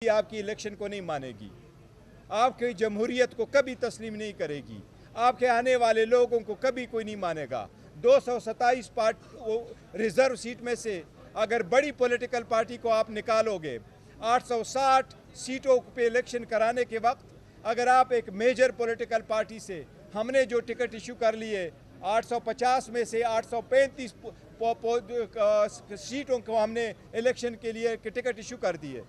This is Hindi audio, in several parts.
आपकी इलेक्शन को नहीं मानेगी, आपकी जमहूरियत को कभी तस्लीम नहीं करेगी, आपके आने वाले लोगों को कभी कोई नहीं मानेगा। 227 रिजर्व सीट में से अगर बड़ी पॉलिटिकल पार्टी को आप निकालोगे, 860 सीटों पे इलेक्शन कराने के वक्त अगर आप एक मेजर पॉलिटिकल पार्टी से, हमने जो टिकट इशू कर लिए 850 में से 835 सीटों को हमने इलेक्शन के लिए टिकट इशू कर दिए।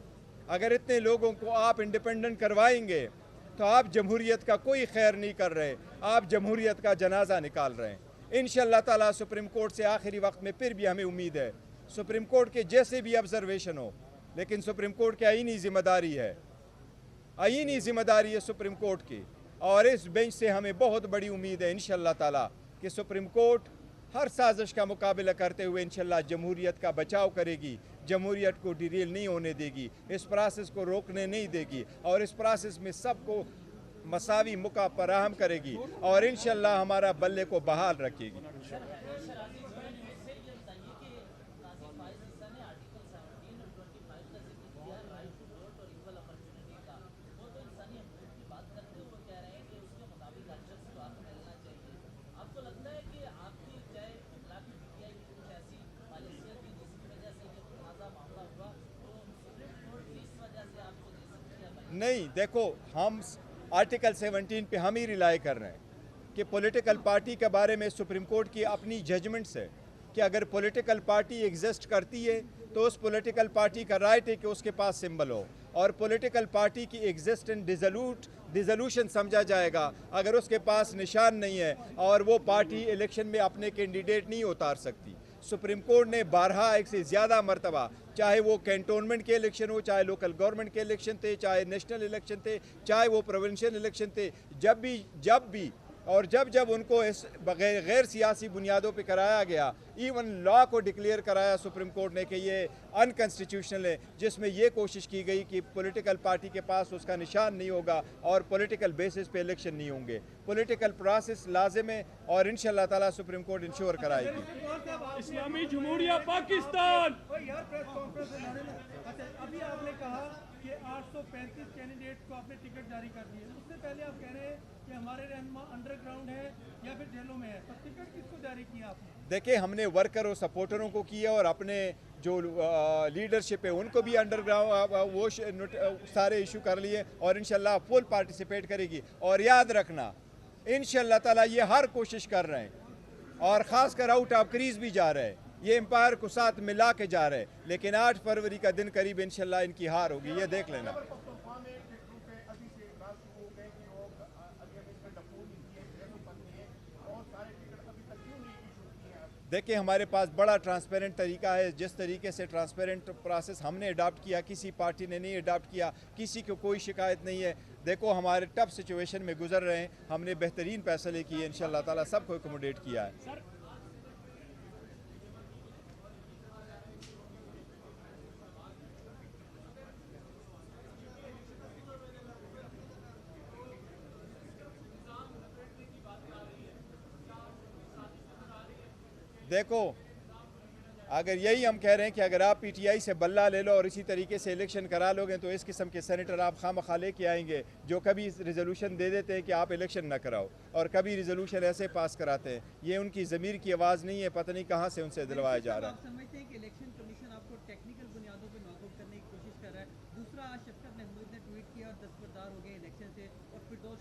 अगर इतने लोगों को आप इंडिपेंडेंट करवाएंगे तो आप जमहूरियत का कोई खैर नहीं कर रहे, आप जमहूरियत का जनाजा निकाल रहे हैं। इंशाअल्लाह ताला सुप्रीम कोर्ट से आखिरी वक्त में फिर भी हमें उम्मीद है, सुप्रीम कोर्ट के जैसे भी ऑब्जर्वेशन हो, लेकिन सुप्रीम कोर्ट की आईनी जिम्मेदारी है, आईनी जिम्मेदारी है सुप्रीम कोर्ट की, और इस बेंच से हमें बहुत बड़ी उम्मीद है इंशाअल्लाह ताला कि सुप्रीम कोर्ट हर साजिश का मुकाबला करते हुए इंशाअल्लाह जमहूरियत का बचाव करेगी, जमहूरियत को डिरेल नहीं होने देगी, इस प्रोसेस को रोकने नहीं देगी और इस प्रोसेस में सबको मसावी मौका फराहम करेगी और इंशाअल्लाह हमारा बल्ले को बहाल रखेगी। नहीं, देखो, हम आर्टिकल 17 पे हम ही रिलाई कर रहे हैं कि पॉलिटिकल पार्टी के बारे में सुप्रीम कोर्ट की अपनी जजमेंट्स है कि अगर पॉलिटिकल पार्टी एग्जिस्ट करती है तो उस पॉलिटिकल पार्टी का राइट है कि उसके पास सिंबल हो, और पॉलिटिकल पार्टी की एग्जिस्टेंस डिसोल्यूशन समझा जाएगा अगर उसके पास निशान नहीं है और वो पार्टी इलेक्शन में अपने कैंडिडेट नहीं उतार सकती। सुप्रीम कोर्ट ने 12 एक से ज़्यादा मरतबा, चाहे वो कैंटोनमेंट के इलेक्शन हो, चाहे लोकल गवर्नमेंट के इलेक्शन थे, चाहे नेशनल इलेक्शन थे, चाहे वो प्रोविंशियल इलेक्शन थे, जब जब उनको इस गैर सियासी बुनियादों पे कराया गया, इवन लॉ को डिक्लेयर कराया सुप्रीम कोर्ट ने कि ये अनकॉन्स्टिट्यूशनल है, जिसमें ये कोशिश की गई कि पॉलिटिकल पार्टी के पास उसका निशान नहीं होगा और पॉलिटिकल बेसिस पे इलेक्शन नहीं होंगे। पॉलिटिकल प्रोसेस लाजिम है और इंशाअल्लाह ताला सुप्रीम कोर्ट इंश्योर कराएगी। इस्लामी जमहूरिया पाकिस्तान। अभी आपने कहा कि 835 कैंडिडेट को आपने टिकट जारी कर दिए, उससे पहले आप कह रहे हैं कि हमारे रहनुमा अंडरग्राउंड है या फिर जेलों में है, तो टिकट किसको जारी किया आपने? देखिए, हमने वर्कर और सपोर्टरों को किया और अपने जो लीडरशिप है उनको भी अंडरग्राउंड वो सारे इशू कर लिए और इंशाल्लाह फुल पार्टिसिपेट करेगी। और याद रखना, इंशाल्लाह ताला ये हर कोशिश कर रहे हैं और ख़ासकर आउट ऑफ क्रीज भी जा रहे हैं, ये एम्पायर को साथ मिला के जा रहे हैं, लेकिन 8 फरवरी का दिन करीब इंशाल्लाह इनकी हार होगी, ये देख लेना। देखिए, हमारे पास बड़ा ट्रांसपेरेंट तरीका है, जिस तरीके से ट्रांसपेरेंट प्रोसेस हमने अडॉप्ट किया किसी पार्टी ने नहीं अडॉप्ट किया, किसी को कोई शिकायत नहीं है। देखो, हमारे टफ सिचुएशन में गुजर रहे हैं, हमने बेहतरीन फैसले किए, इंशाल्लाह ताला सबको एकोमोडेट किया है। देखो, अगर यही हम कह रहे हैं कि अगर आप पीटीआई से बल्ला ले लो और इसी तरीके से इलेक्शन करा लोगे तो इस किस्म के सेनेटर आप खामखा लेके आएंगे जो कभी रिजोल्यूशन दे देते हैं कि आप इलेक्शन ना कराओ और कभी रिजोल्यूशन ऐसे पास कराते हैं। ये उनकी ज़मीर की आवाज़ नहीं है, पता नहीं कहाँ से उनसे दिलवाया जा रहा है। आप समझते हैं कि इलेक्शन कमीशन आपको टेक्निकल बुनियादों पर नॉकआउट करने की कोशिश कर रहा है? दूसरा, आज शफकत महमूद ने ट्वीट किया और दस्तबरदार हो गए इलेक्शन से और फिरदौस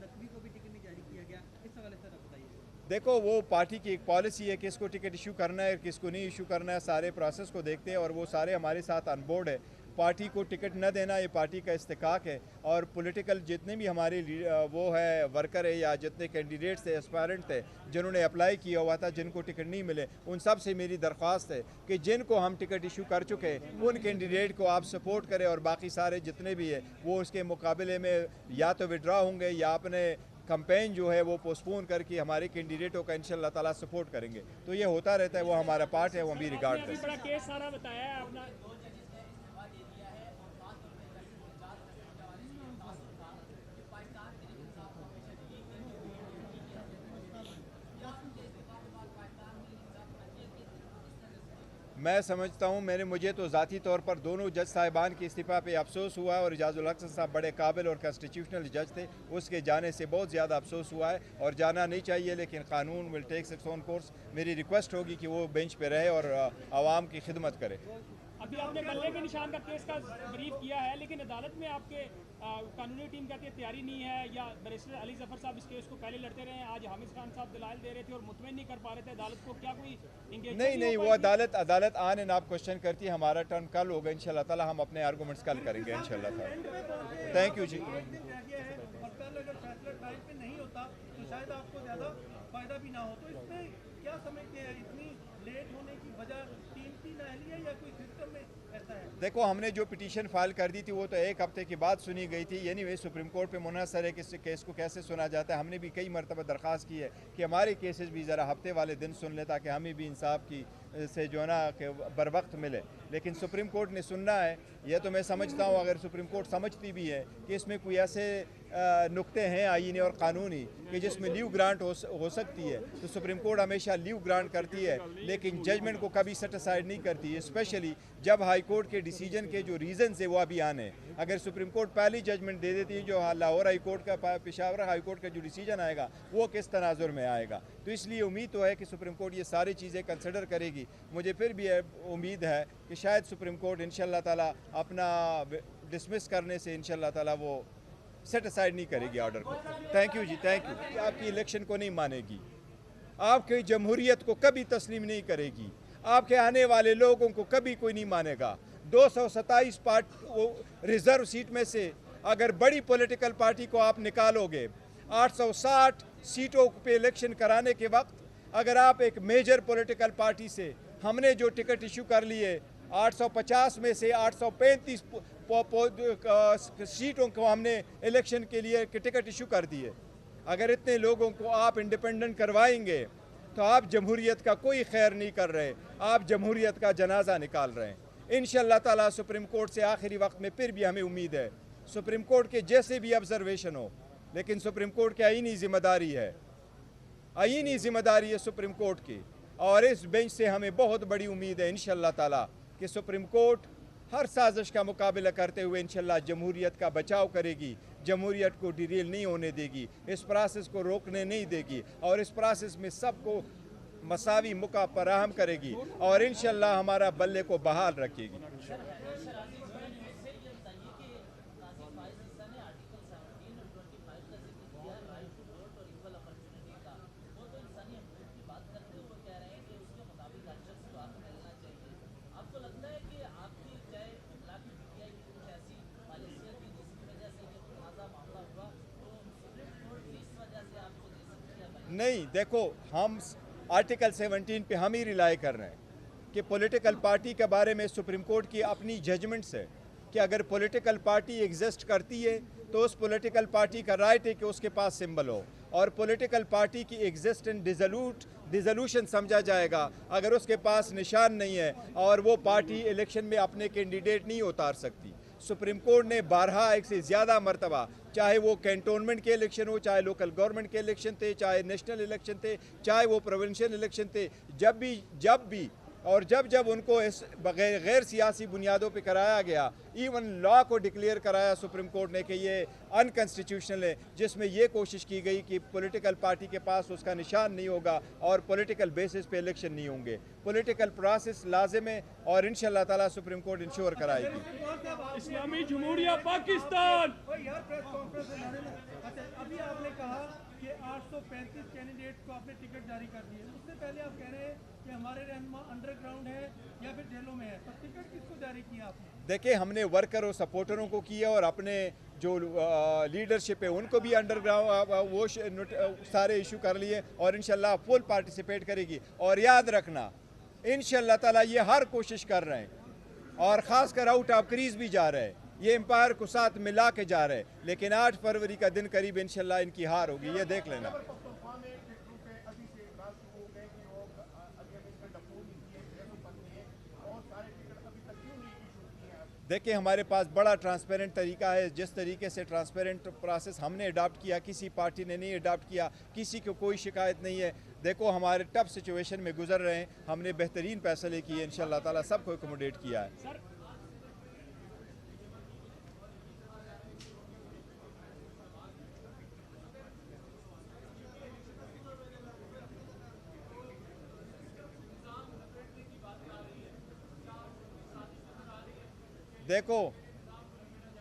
नकवी को भी टिकट नहीं जारी किया गया, इस हवाले से आप बताइए। देखो, वो पार्टी की एक पॉलिसी है, किसको टिकट इशू करना है किसको नहीं इशू करना है, सारे प्रोसेस को देखते हैं और वो सारे हमारे साथ ऑन बोर्ड है। पार्टी को टिकट न देना ये पार्टी का इस्तेकाक है और पॉलिटिकल जितने भी हमारे वो है वर्कर है या जितने कैंडिडेट्स थे, एस्पायरेंट थे, जिन्होंने अप्लाई किया हुआ था, जिनको टिकट नहीं मिले, उन सब से मेरी दरख्वास्त है कि जिनको हम टिकट इशू कर चुके हैं उन कैंडिडेट को आप सपोर्ट करें और बाकी सारे जितने भी है वो उसके मुकाबले में या तो विड्रा होंगे या अपने कैंपेन जो है वो पोस्टपोन करके हमारे कैंडिडेटों का इंशाल्लाह ताला सपोर्ट करेंगे। तो ये होता रहता है, वो हमारा पार्ट है, वो हम भी रिगार्ड करते हैं। बड़ा केस सारा बताया है अपना। मैं समझता हूँ मुझे तो ज़ाती तौर पर दोनों जज साहिबान के इस्तीफ़ा पे अफसोस हुआ है और इजाज़ुल हक साहब बड़े काबिल और कॉन्स्टिट्यूशनल जज थे, उसके जाने से बहुत ज़्यादा अफसोस हुआ है और जाना नहीं चाहिए, लेकिन कानून will take its own course. मेरी रिक्वेस्ट होगी कि वो बेंच पे रहे और आवाम की खिदमत करे। अभी आपने बल्ले के निशान का केस का ब्रीफ किया है, लेकिन अदालत में आपके कानूनी टीम कहती है तैयारी नहीं है, या बैरिस्टर अली जफर साहब इस केस को पहले लड़ते रहे हैं, आज हामिद खान साहब दलाइल दे रहे थे और मुतमईन नहीं कर पा रहे थे अदालत को, क्या कोई एंगेजमेंट नहीं, वो अदालत आन एंड आप क्वेश्चन करती है। हमारा टर्न कल होगा इंशाल्लाह ताला, हम अपने आर्गूमेंट्स कल करेंगे इंशाल्लाह ताला। थैंक यू जी। और कल अगर फैसला टाइम पे नहीं होता तो शायद आपको ज़्यादा फायदा भी ना हो, तो इसमें क्या समझते हैं, इतनी लेट होने की वजह टीम की नाअहली है या कोई सिस्टम में ऐसा है? देखो, हमने जो पिटीशन फाइल कर दी थी वो तो एक हफ्ते के बाद सुनी गई थी। यानी वे सुप्रीम कोर्ट पे मुनहसर है कि इस केस को कैसे सुना जाता है। हमने भी कई मरतबा दरख्वास्त की है कि हमारे केसेस भी ज़रा हफ्ते वाले दिन सुन ले, ताकि हमें भी इंसाफ की से जो है ना कि बर वक्त मिले, लेकिन सुप्रीम कोर्ट ने सुनना है। यह तो मैं समझता हूँ, अगर सुप्रीम कोर्ट समझती भी है कि इसमें कोई ऐसे नुक्ते हैं आईनी और कानूनी कि जिसमें लीव ग्रांट हो सकती है, तो सुप्रीम कोर्ट हमेशा लीव ग्रांट करती है, लेकिन जजमेंट को कभी सेट असाइड नहीं करती, स्पेशली जब हाई कोर्ट के डिसीजन के जो रीज़न्स है वो अभी आने। अगर सुप्रीम कोर्ट पहली जजमेंट दे देती है, जो लाहौर हाई कोर्ट का पेशावर हाई कोर्ट का जो डिसीजन आएगा वो किस तनाजुर में आएगा, तो इसलिए उम्मीद तो है कि सुप्रीम कोर्ट ये सारी चीज़ें कंसिडर करेगी। मुझे फिर भी उम्मीद है कि शायद सुप्रीम कोर्ट इंशाल्लाह ताला अपना डिसमिस करने से इंशाल्लाह ताला वो सेट असाइड नहीं करेगी ऑर्डर को। Thank you ji, thank you. आपकी इलेक्शन को नहीं मानेगी, आपकी जमहूरियत को कभी तस्लीम नहीं करेगी, आपके आने वाले लोगों को कभी कोई नहीं मानेगा। 227 रिजर्व सीट में से अगर बड़ी पॉलिटिकल पार्टी को आप निकालोगे, 860 सीटों पे इलेक्शन कराने के वक्त अगर आप एक मेजर पॉलिटिकल पार्टी से, हमने जो टिकट इशू कर लिए 850 में से 835 सीटों को हमने इलेक्शन के लिए टिकट इशू कर दिए। अगर इतने लोगों को आप इंडिपेंडेंट करवाएंगे तो आप जमहूरियत का कोई खैर नहीं कर रहे, आप जमहूरियत का जनाजा निकाल रहे हैं। इंशाल्लाह ताला सुप्रीम कोर्ट से आखिरी वक्त में फिर भी हमें उम्मीद है, सुप्रीम कोर्ट के जैसे भी ऑब्जर्वेशन हो, लेकिन सुप्रीम कोर्ट की आईनी जिम्मेदारी है, आईनी जिम्मेदारी है सुप्रीम कोर्ट की, और इस बेंच से हमें बहुत बड़ी उम्मीद है इंशाल्लाह ताला कि सुप्रीम कोर्ट हर साजिश का मुकाबला करते हुए इंशाल्लाह जमहूरियत का बचाव करेगी, जमहूरियत को डिरेल नहीं होने देगी, इस प्रोसेस को रोकने नहीं देगी, और इस प्रोसेस में सबको मसावी मौका फराहम करेगी और इंशाल्लाह हमारा बल्ले को बहाल रखेगी। नहीं, देखो, हम आर्टिकल 17 पे हम ही रिलाई कर रहे हैं कि पॉलिटिकल पार्टी के बारे में सुप्रीम कोर्ट की अपनी जजमेंट्स है कि अगर पॉलिटिकल पार्टी एग्जिस्ट करती है तो उस पॉलिटिकल पार्टी का राइट है कि उसके पास सिंबल हो, और पॉलिटिकल पार्टी की एग्जिस्टेंस डिसोल्यूशन समझा जाएगा अगर उसके पास निशान नहीं है और वो पार्टी इलेक्शन में अपने कैंडिडेट नहीं उतार सकती। सुप्रीम कोर्ट ने 12 एक से ज़्यादा मरतबा, चाहे वो कैंटोनमेंट के इलेक्शन हो, चाहे लोकल गवर्नमेंट के इलेक्शन थे, चाहे नेशनल इलेक्शन थे, चाहे वो प्रोविंशियल इलेक्शन थे, जब उनको इस गैर सियासी बुनियादों पे कराया गया, इवन लॉ को डिक्लेयर कराया सुप्रीम कोर्ट ने कि ये अनकॉन्स्टिट्यूशनल है, जिसमें ये कोशिश की गई कि पॉलिटिकल पार्टी के पास उसका निशान नहीं होगा और पॉलिटिकल बेसिस पे इलेक्शन नहीं होंगे। पॉलिटिकल प्रोसेस लाजिम है और इंशाल्लाह ताला सुप्रीम कोर्ट इंश्योर कराएगी। इस्लामी जमहूरिया पाकिस्तान। अभी आपने कहा कि 835 कैंडिडेट्स को आपने टिकट जारी कर दिए, उससे पहले आप कह रहे हैं कि हमारे रहनुमा अंडरग्राउंड है या फिर जेलों में है, तो टिकट किसको जारी किया आपने? देखिए, हमने वर्कर और सपोर्टरों को किया और अपने जो लीडरशिप है उनको भी अंडरग्राउंड वो सारे इशू कर लिए और इंशाल्लाह फुल पार्टिसिपेट करेगी। और याद रखना, इंशाल्लाह ताला ये हर कोशिश कर रहे हैं और ख़ासकर आउट ऑफ क्रीज भी जा रहे हैं, ये एम्पायर को साथ मिला के जा रहे हैं, लेकिन 8 फरवरी का दिन करीब इंशाल्लाह इनकी हार होगी, ये देख लेना। देखिए, हमारे पास बड़ा ट्रांसपेरेंट तरीका है। जिस तरीके से ट्रांसपेरेंट प्रोसेस हमने अडॉप्ट किया, किसी पार्टी ने नहीं अडॉप्ट किया, किसी को कोई शिकायत नहीं है। देखो, हमारे टफ सिचुएशन में गुजर रहे हैं, हमने बेहतरीन फैसले किए, इंशाअल्लाह ताला सबको एकोमोडेट किया है। सर, देखो,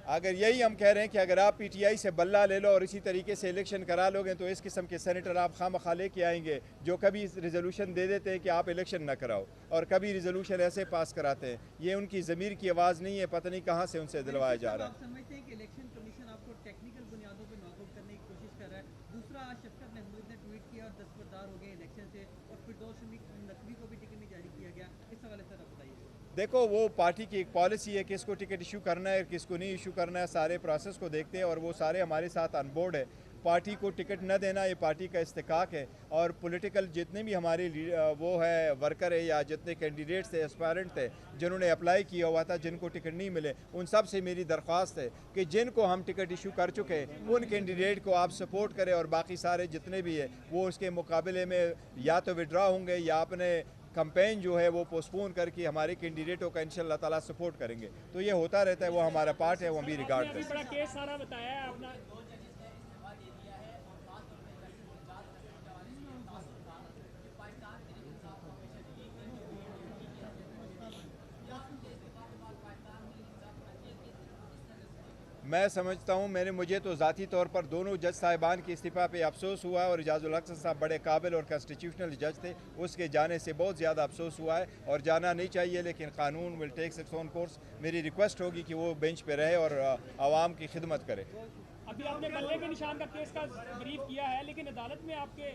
अगर यही हम कह रहे हैं कि अगर आप पीटीआई से बल्ला ले लो और इसी तरीके से इलेक्शन करा लोगे तो इस किस्म के सेनेटर आप खामखा लेके आएंगे जो कभी रिजोल्यूशन दे देते हैं कि आप इलेक्शन ना कराओ और कभी रिजोल्यूशन ऐसे पास कराते हैं। ये उनकी ज़मीर की आवाज़ नहीं है, पता नहीं कहाँ से उनसे दिलवाया जा रहा है। आप समझते हैं कि इलेक्शन कमीशन आपको टेक्निकल बुनियादों पर नॉकआउट करने की कोशिश कर रहा है? दूसरा, आज शफकत महमूद ने ट्वीट किया और दस्तबरदार हो गए इलेक्शन से और फिरदौस शमीक नकवी को भी टिकट नहीं जारी किया गया। इस हवाले से आप बताइए। देखो, वो पार्टी की एक पॉलिसी है, किसको टिकट इशू करना है किसको नहीं इशू करना है, सारे प्रोसेस को देखते हैं और वो सारे हमारे साथ ऑन बोर्ड है। पार्टी को टिकट न देना ये पार्टी का इस्तेकाक है और पॉलिटिकल जितने भी हमारे वो है वर्कर है या जितने कैंडिडेट्स थे, एस्पायरेंट थे जिन्होंने अप्लाई किया हुआ था, जिनको टिकट नहीं मिले, उन सब से मेरी दरख्वास्त है कि जिनको हम टिकट इशू कर चुके हैं उन कैंडिडेट को आप सपोर्ट करें और बाकी सारे जितने भी है वो उसके मुकाबले में या तो विड्रा होंगे या अपने कैंपेन जो है वो पोस्टपोन करके हमारे कैंडिडेटों का इंशाल्लाह ताला सपोर्ट करेंगे। तो ये होता रहता है, वो हमारा पार्ट है, वो हम भी रिगार्ड आपने करते अभी हैं। बड़ा केस सारा बताया है अपना। मैं समझता हूँ मुझे तो ज़ाती तौर पर दोनों जज साहिबान के इस्तीफ़ा पे अफसोस हुआ है और इजाज़ुल हक साहब बड़े काबिल और कॉन्स्टिट्यूशनल जज थे, उसके जाने से बहुत ज़्यादा अफसोस हुआ है और जाना नहीं चाहिए, लेकिन कानून will take its own course. मेरी रिक्वेस्ट होगी कि वो बेंच पे रहे और आवाम की खिदमत करे। अभी आपने बल्ले के निशान का केस का ब्रीफ किया है, लेकिन अदालत में आपके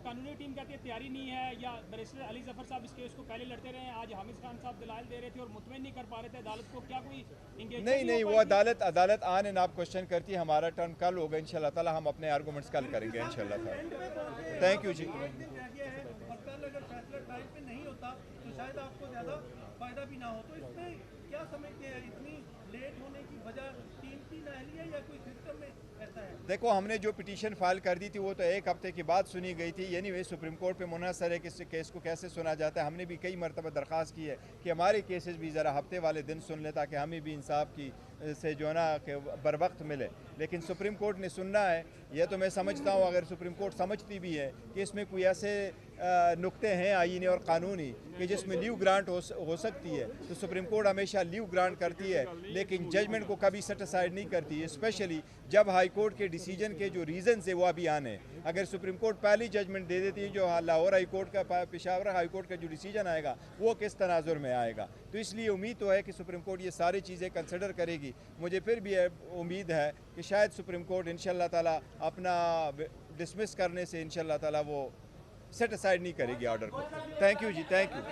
कानूनी टीम कहती है तैयारी नहीं है, या बैरिस्टर अली जफर साहब इस केस को पहले लड़ते रहे हैं, आज हामिद खान साहब दलाल दे रहे थे और मुतमईन नहीं कर पा रहे थे अदालत को, क्या कोई एंगेजमेंट नहीं, वो अदालत आन एंड आप क्वेश्चन करती है। हमारा टर्न कल होगा इंशाल्लाह ताला, हम अपने आर्गूमेंट्स कल करेंगे इंशाल्लाह ताला। थैंक यू जी। और कल अगर फैसला टाइम पे नहीं होता तो शायद आपको ज़्यादा फायदा भी ना हो, तो इसमें क्या समझते हैं इतनी लेट होने की वजह टीम की नाअहली है या कोई सिस्टम में ऐसा है? देखो, हमने जो पिटीशन फाइल कर दी थी वो तो एक हफ्ते के बाद सुनी गई थी। यानी वे सुप्रीम कोर्ट पे मुनहसर है कि इस केस को कैसे सुना जाता है। हमने भी कई मरतबा दरख्वास्त की है कि हमारे केसेस भी ज़रा हफ्ते वाले दिन सुन लें ताकि हमें भी इंसाफ की से जो है ना कि बर वक्त मिले, लेकिन सुप्रीम कोर्ट ने सुनना है। यह तो मैं समझता हूँ अगर सुप्रीम कोर्ट समझती भी है कि इसमें कोई ऐसे नुक्ते हैं आईनी और कानूनी कि जिसमें लीव ग्रांट हो सकती है, तो सुप्रीम कोर्ट हमेशा लीव ग्रांट करती है, लेकिन जजमेंट को कभी सेट असाइड नहीं करती, स्पेशली जब हाई कोर्ट के डिसीजन के जो रीज़न्स है वो अभी आने हैं। अगर सुप्रीम कोर्ट पहली जजमेंट दे देती है, जो लाहौर हाई कोर्ट का, पेशावर हाई कोर्ट का जो डिसीजन आएगा वो किस तनाजुर में आएगा, तो इसलिए उम्मीद तो है कि सुप्रीम कोर्ट ये सारी चीज़ें कंसिडर करेगी। मुझे फिर भी उम्मीद है कि शायद सुप्रीम कोर्ट इंशाल्लाह ताला अपना डिसमिस करने से इंशाल्लाह ताला वो सेट असाइड नहीं करेगी ऑर्डर को। Thank you ji, thank you.